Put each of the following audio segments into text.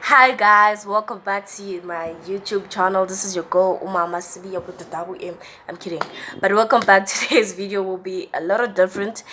Hi guys, welcome back to my YouTube channel. This is your girl Umama Sibiya with the double M. I'm kidding, but welcome back. Today's video will be a lot of different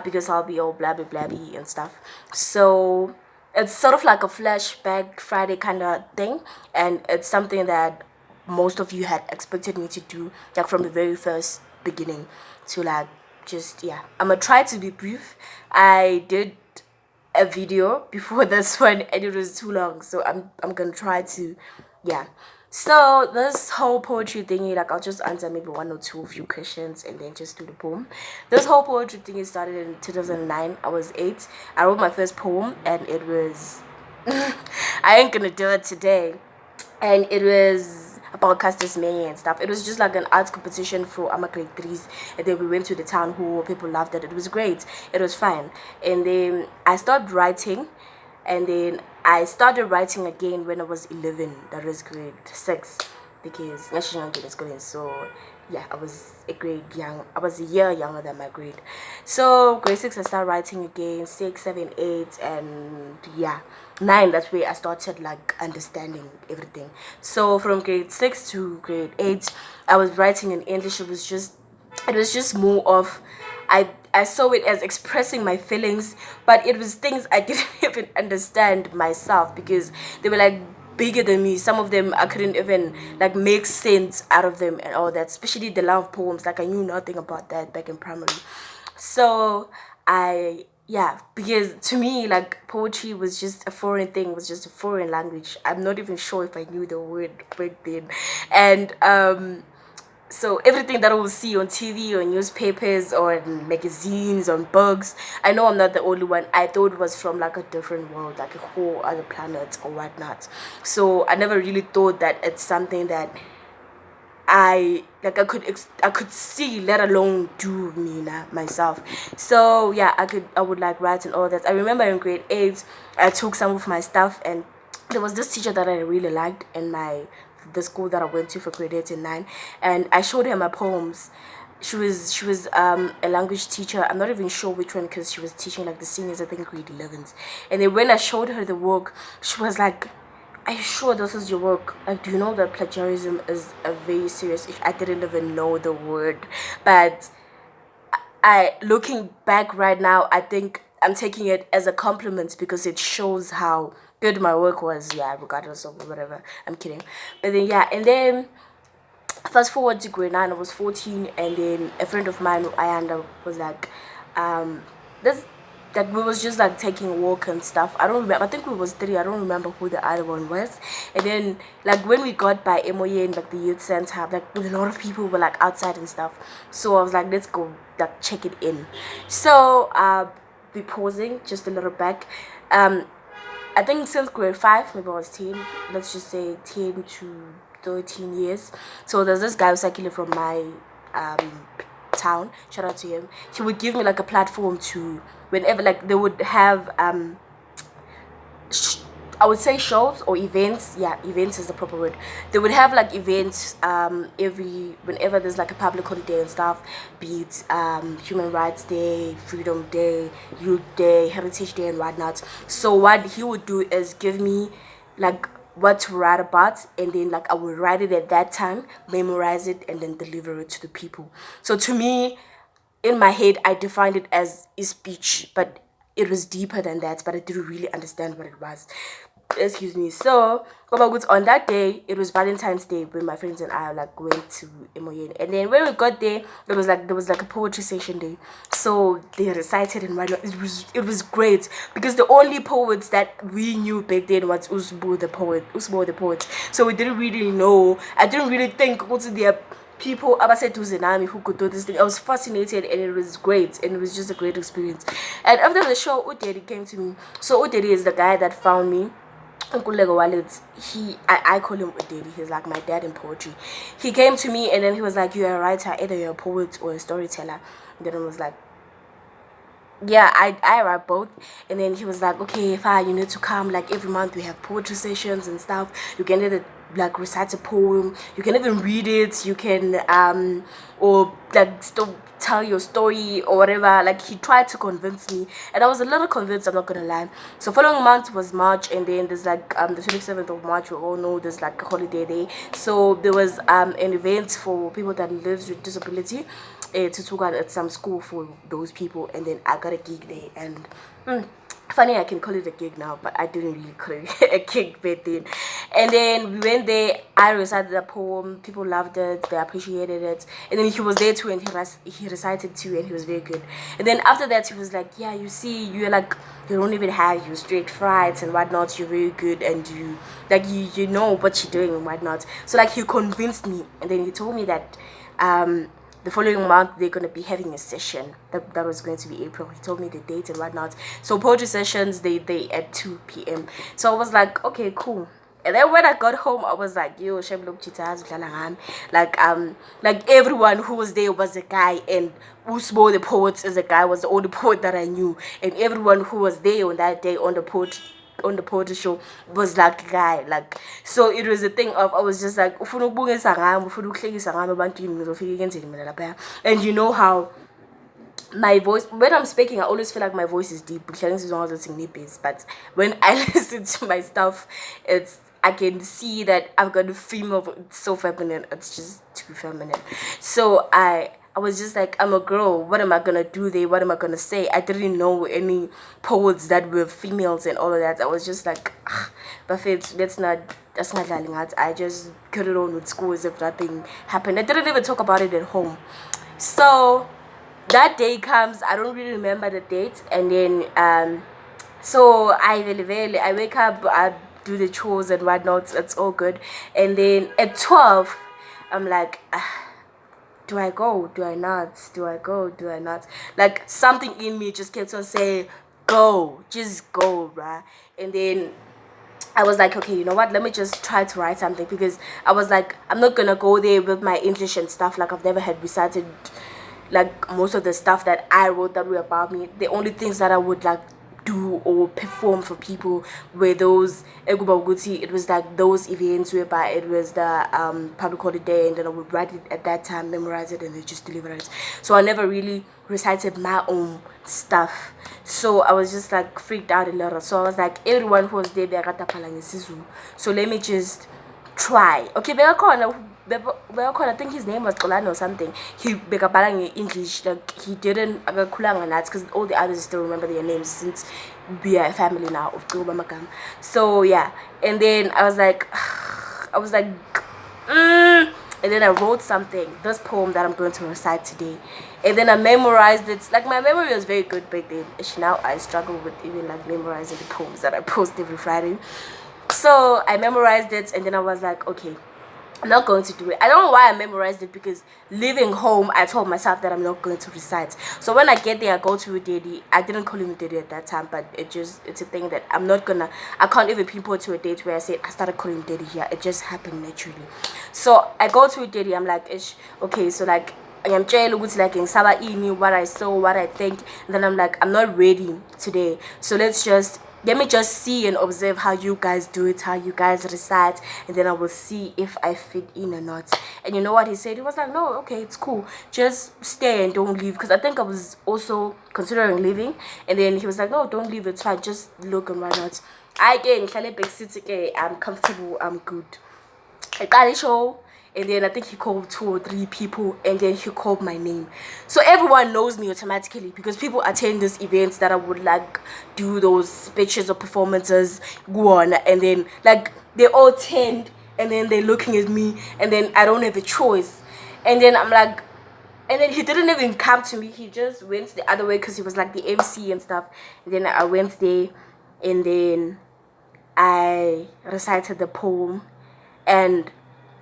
because I'll be all blabby blabby and stuff. So it's sort of like a flashback Friday kind of thing, and it's something that most of you had expected me to do, like from the very first beginning to like just yeah. I'm gonna try to be brief. I did a video before this one and it was too long, so I'm gonna try to yeah. So this whole poetry thingy, like I'll just answer maybe one or two few questions and then just do the poem. This whole poetry thingy started in 2009. I was 8. I wrote my first poem and it was I ain't gonna do it today, and it was about Castus May and stuff. It was just like an arts competition for our grade threes, and then we went to the town hall. People loved it. It was great. It was fun, and then I stopped writing, and then I started writing again when I was 11. That was grade 6, because national grade is going. So yeah, I was a grade young. I was a year younger than my grade. So grade 6, I started writing again. 6, 7, 8, and yeah, 9. That's where I started like understanding everything. So from grade 6 to grade 8, I was writing in English. It was just more of I saw it as expressing my feelings, but it was things I didn't even understand myself because they were like bigger than me. Some of them I couldn't even like make sense out of them and all that, especially the love poems. Like I knew nothing about that back in primary. So I yeah, because to me like poetry was just a foreign thing, was just a foreign language. I'm not even sure if I knew the word back then. And so everything that I will see on TV or newspapers or in magazines on books, I know I'm not the only one. I thought it was from like a different world, like a whole other planet or whatnot. So I never really thought that it's something that I could see, let alone do me myself. So yeah, I would like write and all that. I remember in grade 8 I took some of my stuff, and there was this teacher that I really liked in the school that I went to for grade 8 and 9, and I showed her my poems. She was a language teacher. I'm not even sure which one, because she was teaching like the seniors, I think grade 11s. And then when I showed her the work, she was like, "Are you sure this is your work? Like, do you know that plagiarism is a very serious issue?" I didn't even know the word, but I looking back right now, I think I'm taking it as a compliment because it shows how good my work was. Yeah, regardless of whatever. I'm kidding, but then yeah, and then fast forward to grade 9, I was 14, and then a friend of mine, Ayanda, was like, this, like we was just like taking a walk and stuff. I don't remember. I think we was 3. I don't remember who the other one was. And then like when we got by MOA and like the youth center, like a lot of people were like outside and stuff. So I was like, let's go like check it in. So be pausing just a little back. I think since grade 5, maybe I was 10, let's just say 10 to 13 years. So there's this guy who's actually from my town. Shout out to him. He would give me like a platform to, whenever like they would have I would say shows or events. Yeah, events is the proper word. They would have like events every whenever there's like a public holiday and stuff, be it Human Rights Day, Freedom Day, Youth Day, Heritage Day, and whatnot. So what he would do is give me like what to write about, and then like I would write it at that time, memorize it, and then deliver it to the people. So to me, in my head, I defined it as a speech, but it was deeper than that, but I didn't really understand what it was. Excuse me. So on that day, it was Valentine's Day, when my friends and I like went to Emoyen. And then when we got there, there was like a poetry session day. So they recited and whatnot. It was great, because the only poets that we knew back then was Usbo the poet. So we didn't really know. I didn't really think what's there people abaseduze nami who could do this thing. I was fascinated, and it was great, and it was just a great experience. And after the show, Uderi came to me. So Uderi is the guy that found me. Uncle Lego Wallet, I call him Uderi. He's like my dad in poetry. He came to me, and then he was like, "You're a writer, either you're a poet or a storyteller." And then I was like, yeah, I write both. And then he was like, "Okay, fine, you need to come, like every month we have poetry sessions and stuff. You can either like recite a poem, you can even read it, you can or like tell your story or whatever. Like he tried to convince me, and I was a little convinced, I'm not gonna lie. So following month was March, and then there's like the 27th of March, we all know there's like a holiday day. So there was an event for people that lives with disability, to talk at some school for those people, and then I got a gig there. And funny, I can call it a gig now, but I didn't really call it a gig back then. And then we went there, I recited the poem, people loved it, they appreciated it. And then he was there too, and he recited too, and he was very good. And then after that, he was like, yeah, you see, you're like, you don't even have your straight frights and whatnot, you're very good, and you like you know what you're doing and whatnot. So like he convinced me, and then he told me that the following month they're going to be having a session that was going to be April. He told me the date and whatnot. So poetry sessions, they at 2 p.m. So I was like, okay, cool. And then when I got home, I was like, yo, like everyone who was there was a guy, and Usbo the poet is a guy, was the only poet that I knew. And everyone who was there on that day on the poetry show was like guy. Like, so it was a thing of, I was just like, and you know how my voice, when I'm speaking, I always feel like my voice is deep, but when I listen to my stuff, it's, I can see that I've got a female, it's so feminine, it's just too feminine. So I was just like, I'm a girl, what am I gonna do there, what am I gonna say? I didn't know any poets that were females and all of that. I was just like, but that's not darling. I just carried on with school as if nothing happened. I didn't even talk about it at home. So that day comes, I don't really remember the date, and then so I wake up, I do the chores and whatnot, it's all good. And then at 12, I'm like, do I go, do I not, do I go, do I not? Like something in me just kept on saying, go, just go, bruh. And then I was like, okay, you know what, let me just try to write something, because I was like, I'm not gonna go there with my English and stuff. Like I've never had recited like most of the stuff that I wrote that were about me. The only things that I would like do or perform for people were those it was like those events whereby it was the public holiday, and then I would write it at that time, memorize it, and then just deliver it. So I never really recited my own stuff, so I was just like freaked out a lot. So I was like, everyone who was there, so let me just try. Okay, I think his name was Kolani or something. He in English, like he didn't because all the others still remember their names since we are a family now of Magam. So yeah, and then I was like, and then I wrote something, this poem that I'm going to recite today, and then I memorized it. Like my memory was very good back then. Now I struggle with even like memorizing the poems that I post every Friday. So I memorized it, and then I was like, okay, I'm not going to do it. I don't know why I memorized it, because leaving home, I told myself that I'm not going to recite. So when I get there, I go to Udedi. I didn't call him Udedi at that time, but it's a thing that I can't even pinpoint to a date where I said I started calling Udedi here. It just happened naturally. So I go to Udedi, I'm like, ish, okay, so like, I am like in Saba ini, what I saw, what I think, and then I'm like, I'm not ready today. So let me just see and observe how you guys do it, how you guys recite, and then I will see if I fit in or not. And you know what he said? He was like, no, okay, it's cool. Just stay and don't leave. Because I think I was also considering leaving. And then he was like, no, don't leave, it's fine. Just look and whatnot. I'm comfortable, I'm good. I got a show. And then I think he called 2 or 3 people, and then he called my name. So everyone knows me automatically, because people attend these events that I would like do those speeches or performances, go on, and then like they all tend, and then they're looking at me, and then I don't have a choice. And then I'm like, and then he didn't even come to me, he just went the other way, because he was like the MC and stuff. And then I went there, and then I recited the poem, and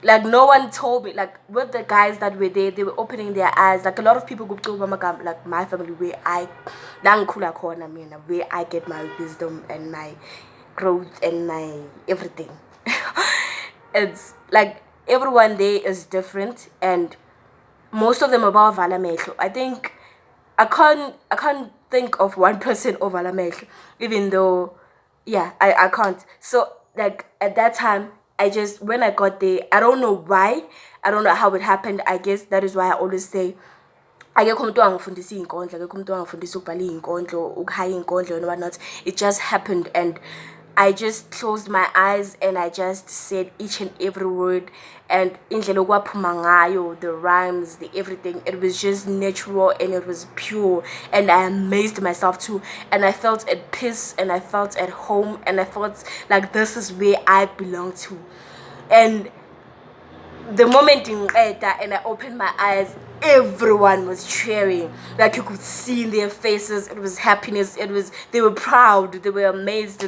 like no one told me, like with the guys that were there, they were opening their eyes. Like a lot of people go to like my family, where I get my wisdom and my growth and my everything. It's like everyone there is different, and most of them about Valamehlo. I think I can't think of one person over Valamehlo, even though, yeah, I can't. So like at that time, I just, when I got there, I don't know why, I don't know how it happened. I guess that is why I always say akekho umuntu wangifundisa iy'nkondlo, akekho umuntu wangifundisa ukubhala iy'nkondlo, ukuhaya iy'nkondlo and whatnot. It just happened, and I just closed my eyes and I just said each and every word, and indlela okwaphuma ngayo, the rhymes, the everything, it was just natural and it was pure, and I amazed myself too, and I felt at peace and I felt at home and I felt like this is where I belong to. And the moment in Qeda and I opened my eyes, everyone was cheering. Like you could see in their faces, it was happiness. They were proud, they were amazed,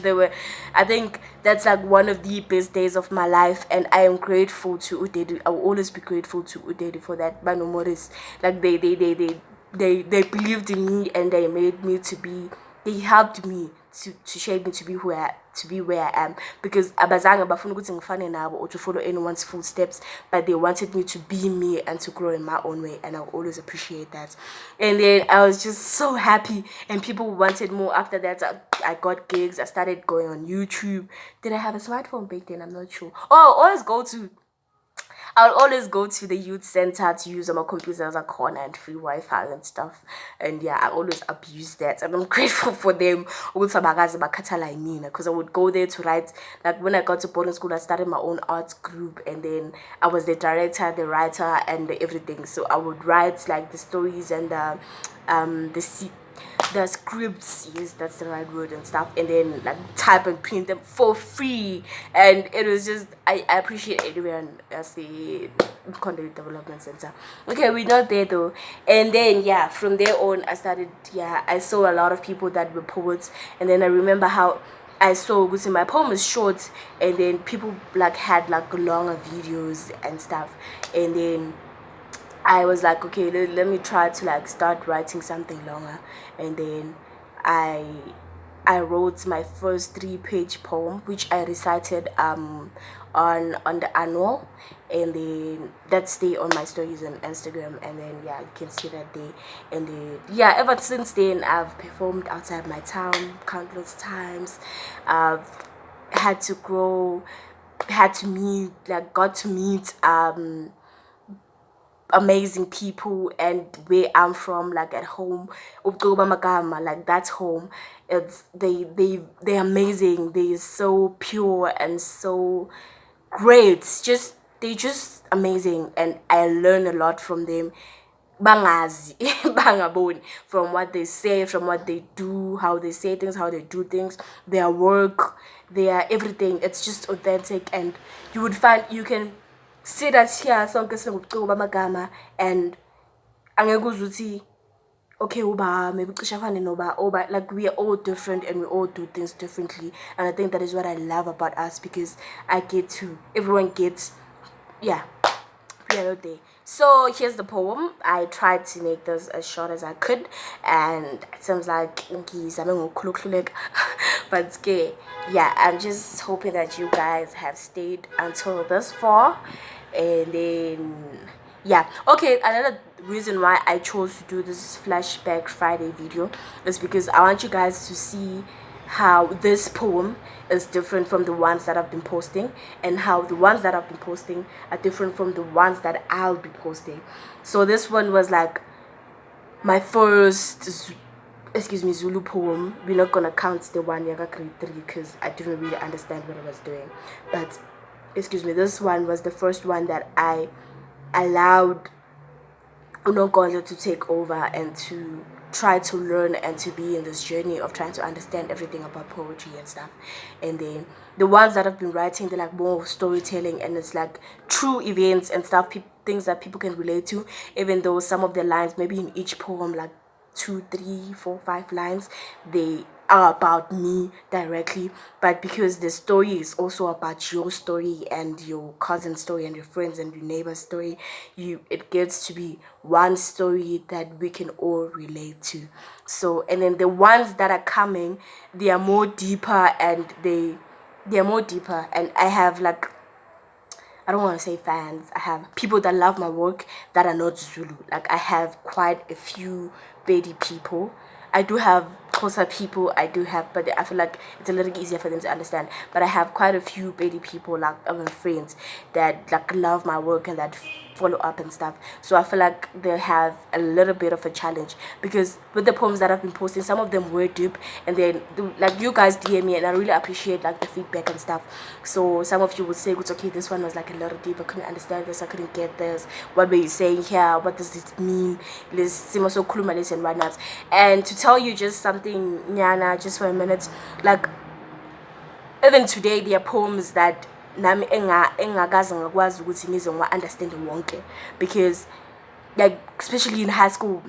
I think that's like one of the best days of my life, and I am grateful to Udedi. I will always be grateful to Udedi for that. Bano Morris, like they believed in me and they made me to be. They helped me to shape me to be where I am, because abazange bafuna ukuthi ngifane nabo or to follow anyone's footsteps, but they wanted me to be me and to grow in my own way, and I will always appreciate that. And then I was just so happy, and people wanted more. After that, I got gigs. I started going on YouTube. Did I have a smartphone back then? I'm not sure. Oh, I'll always go to the youth center to use my computers as a corner and free Wi-Fi and stuff. And yeah, I always abuse that. And I'm grateful for them. Because I would go there to write. Like when I got to boarding school, I started my own arts group. And then I was the director, the writer, and everything. So I would write like the stories and the scripts, yes, that's the right word, and stuff, and then like type and print them for free. And it was just, I appreciate everyone as the content development center. Okay, we're not there though. And then yeah, from there on I saw a lot of people that were poets. And then I remember how I saw because my poem is short, and then people like had like longer videos and stuff. And then I was like, okay, let me try to like start writing something longer. And then I wrote my first 3-page poem, which I recited on the annual, and then that's day on my stories on Instagram. And then yeah, you can see that day. And then yeah, ever since then I've performed outside my town countless times. I've had to grow, had to meet, like got to meet amazing people. And where I'm from, like at home, Ubuciko Magama, like that's home. It's they're amazing. They're so pure and so great. They just amazing, and I learn a lot from them. Bangazi bangaboni, from what they say, from what they do, how they say things, how they do things, their work, their everything. It's just authentic, and you can see that here sonke singubuciko bamagama. And angeke uzuthi okay uba maybe cishe afane noba, but like we are all different and we all do things differently. And I think that is what I love about us, because everyone gets, yeah, piano day. So here's the poem. I tried to make this as short as I could, and it seems like but it's good. Yeah, I'm just hoping that you guys have stayed until this far. And then yeah, okay, another reason why I chose to do this flashback Friday video is because I want you guys to see how this poem is different from the ones that I've been posting, and how the ones that I've been posting are different from the ones that I'll be posting. So this one was like my first Zulu poem. We're not gonna count the one Yaga grade 3 because I didn't really understand what I was doing. But this one was the first one that I allowed Unonkonzo to take over and to try to learn and to be in this journey of trying to understand everything about poetry and stuff. And then the ones that I've been writing, they're like more storytelling, and it's like true events and stuff, things that people can relate to, even though some of the lines, maybe in each poem, like 2, 3, 4, 5 lines, they are about me directly. But because the story is also about your story and your cousin's story and your friends and your neighbor's story, it gets to be one story that we can all relate to. So, and then the ones that are coming, they are more deeper, and and I have like, I don't want to say fans. I have people that love my work that are not Zulu. Like I have quite a few Bedi people. I do have closer people I do have, but I feel like it's a little easier for them to understand. But I have quite a few baby people, like other friends, that like love my work and that follow up and stuff. So I feel like they have a little bit of a challenge, because with the poems that I've been posting, some of them were deep, and then like you guys DM me, and I really appreciate like the feedback and stuff. So some of you would say, it's okay, this one was like a little deep, I couldn't understand this, I couldn't get this, what were you saying here, what does it mean, this and whatnot. And to tell you just something, Nyana, just for a minute, like even today there are poems that nami engakaze ngakwazi ukuthi ngize ngiwa-understand wonke, because like especially in high school,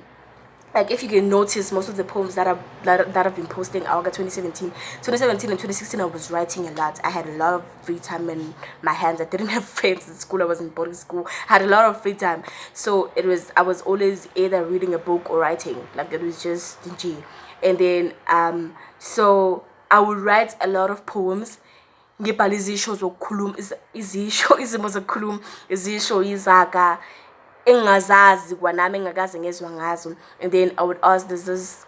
like if you can notice, most of the poems that I've been posting are 2017 and 2016. I was writing a lot. I had a lot of free time in my hands. I didn't have friends in school. I was in boarding school. I had a lot of free time, so I was always either reading a book or writing. Like it was just G. And then so I would write a lot of poems. Ngibhala izisho zokukhuluma, izimo zokukhuluma, izisho izaga engazazi kwanami engakaze ngezwa ngazo. And then I would ask, this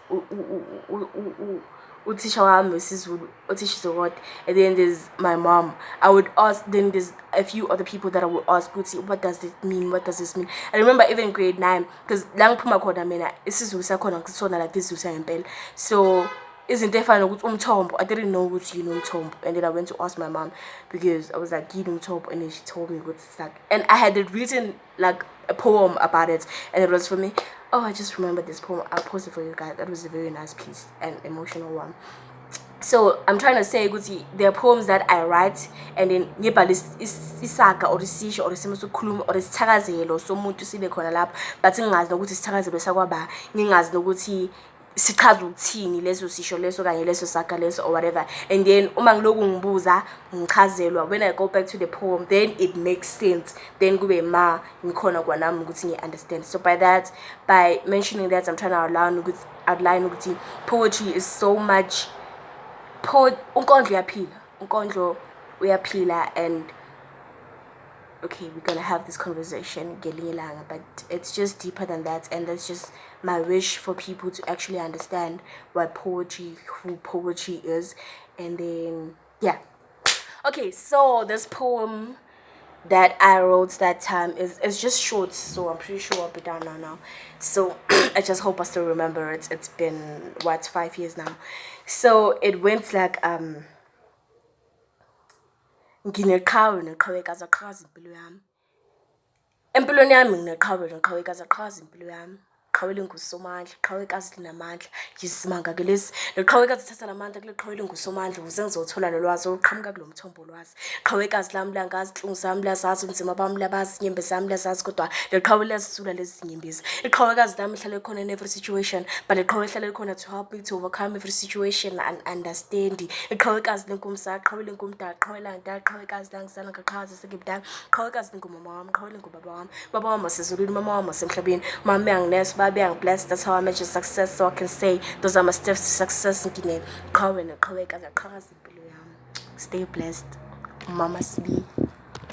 uthisha wami wesiZulu, uthisha what? And then there's my mom. I would ask, then there's a few other people that I would ask, what does it mean, what does this mean? I remember even grade 9, because la ngiphuma khona mina isiZulu sakhona ngisona like this ngempela. So isn't efana nokuthi umthombo, I didn't know what umthombo. And then I went to ask my mom, because I was like umthombo, and then she told me what it's like, and I had written like a poem about it, and it was for me. Oh, I just remembered this poem. I'll post it for you guys. That was a very nice piece and emotional one. So I'm trying to say, there are poems that I write, and then ngibhala isaga or isisho or isimo sokukhuluma or isithakazelo somuntu sibe khona lapho, but ngingazi nokuthi isithakazelo sakwaba, ngingazi nokuthi sichaza ukuthini leso sisho leso kanye leso saga leso or whatever. And then uma ngiloku ngibuza ngichazelwa, when I go back to the poem, then it makes sense, then kube ma ngikhona kwanami ukuthi ngi-understand. So by mentioning that, I'm trying to outline ukuthi poetry is so much. Unkondlo uyaphila, and okay, we're gonna have this conversation, but it's just deeper than that, and that's just my wish for people to actually understand who poetry is. And then yeah, okay, so this poem that I wrote that time is just short, so I'm pretty sure I'll be done now. So I just hope I still remember it. It's been 5 years now. So it went like ngineqhawe neqhawekazi aqhaza impilo yami. Empilweni yami ngineqhawe neqhawekazi aqhaza impilo yami. Iqhawe lingusomandla, iqhawekazi linamandla. Yisimanga ke lesi. Leqhawekazi lithatha lamandla kule qhawe lingusomandla ukuze ngizothola lolwazi oluqhamuka kulo mthombo lwazi. Iqhawekazi lami langazi, inhlungu zami liyazazi, ubunzima bami liyabazi, inyembezi zami liyazazi, kodwa leqhawe liyazisula lezi zinyembezi. Iqhawekazi lami lihlale khona in every situation, but leqhawe lihlale khona to help me to overcome every situation and understand. Iqhawekazi lenkumsa, iqhawe lenkumda, iqhawe langda, iqhawekazi langisana ngaqhaza sekebudala. Iqhawekazi lengumama wami, iqhawe lengubaba wami. Baba wami wasezulwini, mama wami wasemhlabeni. Mama yanginesa, baba yangibless. That's how I measure success, so I can say those are my steps to success. Stay blessed. Mama Sibiya.